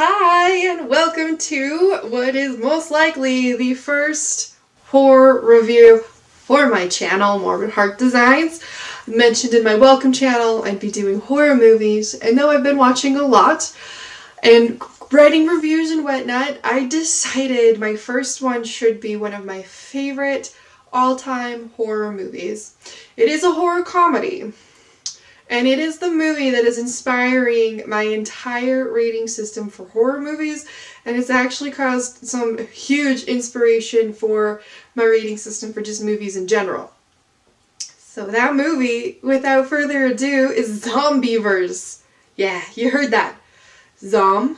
Hi, and welcome to what is most likely the first horror review for my channel, Morbid Heart Designs. Mentioned in my welcome channel, I'd be doing horror movies, and though I've been watching a lot and writing reviews and whatnot, I decided my first one should be one of my favorite all-time horror movies. It is a horror comedy. And it is the movie that is inspiring my entire rating system for horror movies, and it's actually caused some huge inspiration for my rating system for just movies in general. So that movie, without further ado, is Zombeavers. Yeah, you heard that. Zombeavers.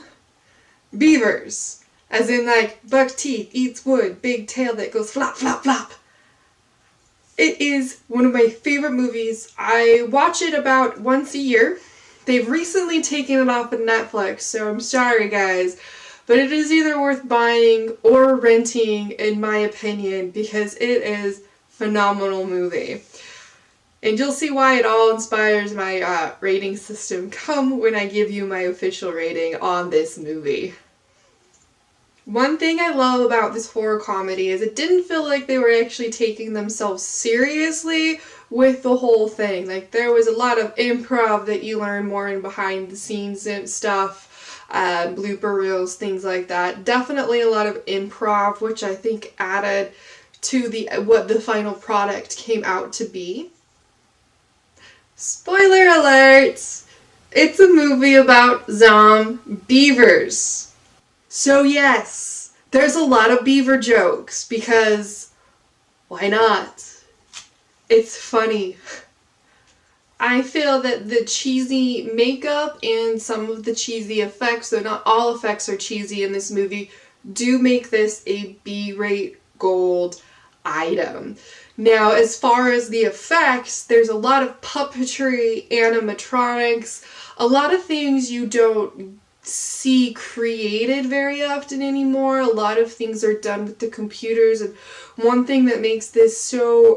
As in like, buck teeth, eats wood, big tail that goes flop, flop, flop. It is one of my favorite movies. I watch it about once a year. They've recently taken it off of Netflix, so I'm sorry guys, but it is either worth buying or renting in my opinion because it is a phenomenal movie. And you'll see why it all inspires my rating system come when I give you my official rating on this movie. One thing I love about this horror comedy is it didn't feel like they were actually taking themselves seriously with the whole thing. Like, there was a lot of improv that you learn more in behind the scenes and stuff, blooper reels, things like that. Definitely a lot of improv, which I think added to what the final product came out to be. Spoiler alert! It's a movie about zombeavers. So yes, there's a lot of beaver jokes because why not? It's funny. I feel that the cheesy makeup and some of the cheesy effects, though not all effects are cheesy in this movie, do make this a B-rate gold item. Now, as far as the effects, there's a lot of puppetry, animatronics, a lot of things you don't see created very often anymore. A lot of things are done with the computers, and one thing that makes this so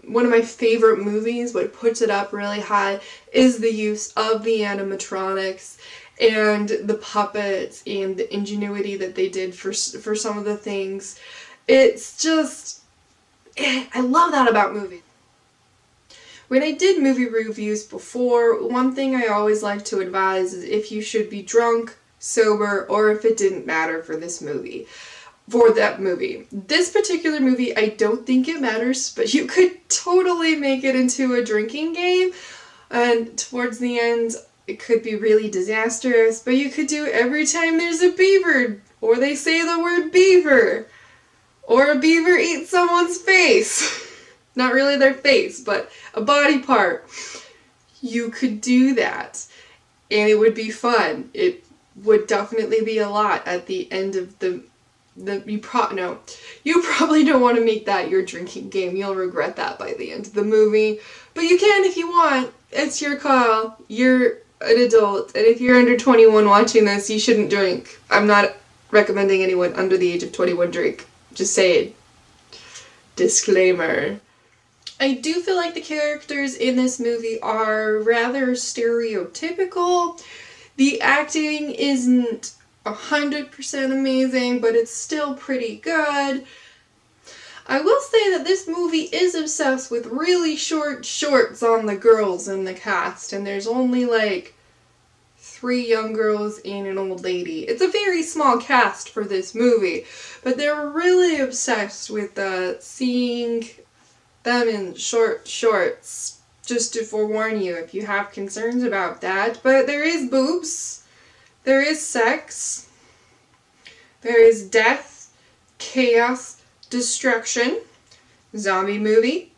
one of my favorite movies, what puts it up really high, is the use of the animatronics and the puppets and the ingenuity that they did for some of the things. It's just, I love that about movies. When I did movie reviews before, one thing I always like to advise is if you should be drunk, sober, or if it didn't matter for this movie. For that movie. This particular movie, I don't think it matters, but you could totally make it into a drinking game, and towards the end, it could be really disastrous, but you could do every time there's a beaver, or they say the word beaver, or a beaver eats someone's face. Not really their face, but a body part. You could do that, and it would be fun. It would definitely be a lot at the end of you probably don't want to make that your drinking game. You'll regret that by the end of the movie, but you can if you want. It's your call. You're an adult, and if you're under 21 watching this, you shouldn't drink. I'm not recommending anyone under the age of 21 drink. Just saying. Disclaimer. I do feel like the characters in this movie are rather stereotypical. The acting isn't 100% amazing, but it's still pretty good. I will say that this movie is obsessed with really short shorts on the girls in the cast, and there's only like 3 young girls and an old lady. It's a very small cast for this movie, but they're really obsessed with seeing them in short shorts, just to forewarn you if you have concerns about that. But there is boobs, there is sex, there is death, chaos, destruction. Zombie movie.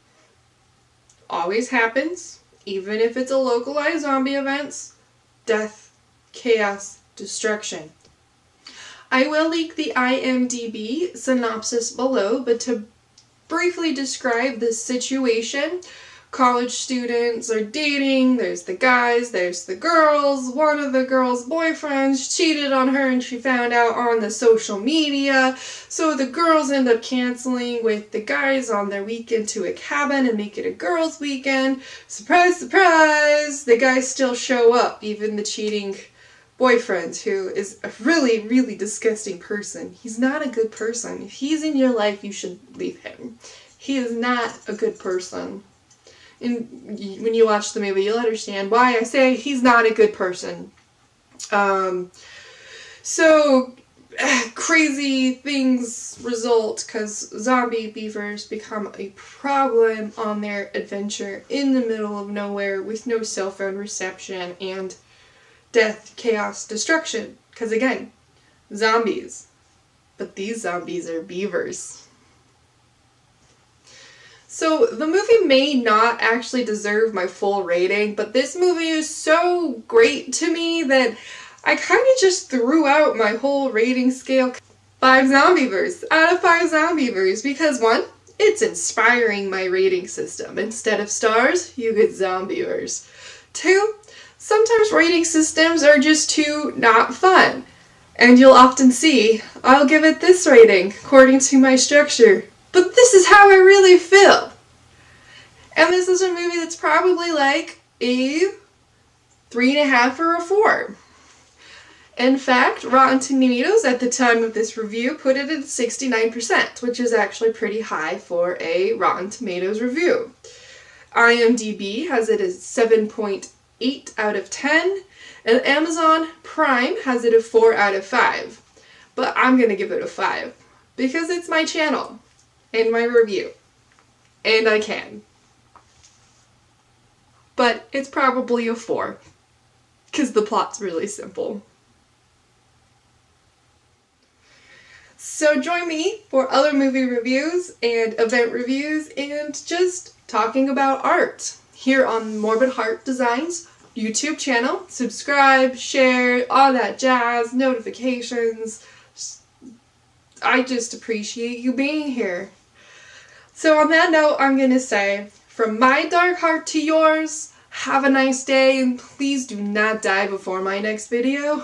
Always happens, even if it's a localized zombie events. Death, chaos, destruction. I will link the IMDb synopsis below, but to briefly describe this situation. College students are dating, there's the guys, there's the girls. One of the girls' boyfriends cheated on her and she found out on the social media. So the girls end up canceling with the guys on their weekend to a cabin and make it a girls' weekend. Surprise, surprise! The guys still show up, even the cheating boyfriend who is a really, really disgusting person. He's not a good person. If he's in your life, you should leave him. He is not a good person. And when you watch the movie, you'll understand why I say he's not a good person. So crazy things result because zombie beavers become a problem on their adventure in the middle of nowhere with no cell phone reception and death, chaos, destruction. Because again, zombies. But these zombies are beavers. So the movie may not actually deserve my full rating, but this movie is so great to me that I kind of just threw out my whole rating scale. 5 Zombeavers out of 5 Zombeavers because 1, it's inspiring my rating system. Instead of stars, you get Zombeavers. 2, sometimes rating systems are just too not fun. And you'll often see, I'll give it this rating according to my structure. But this is how I really feel. And this is a movie that's probably like a 3.5 or a 4. In fact, Rotten Tomatoes at the time of this review put it at 69%, which is actually pretty high for a Rotten Tomatoes review. IMDb has it as 7.8 out of 10, and Amazon Prime has it a 4 out of 5. But I'm going to give it a 5, because it's my channel. And my review. And I can. But it's probably a 4. Because the plot's really simple. So join me for other movie reviews and event reviews and just talking about art here on Morbid Heart Designs YouTube channel. Subscribe, share, all that jazz, notifications. I just appreciate you being here. So on that note, I'm going to say, from my dark heart to yours, have a nice day, and please do not die before my next video.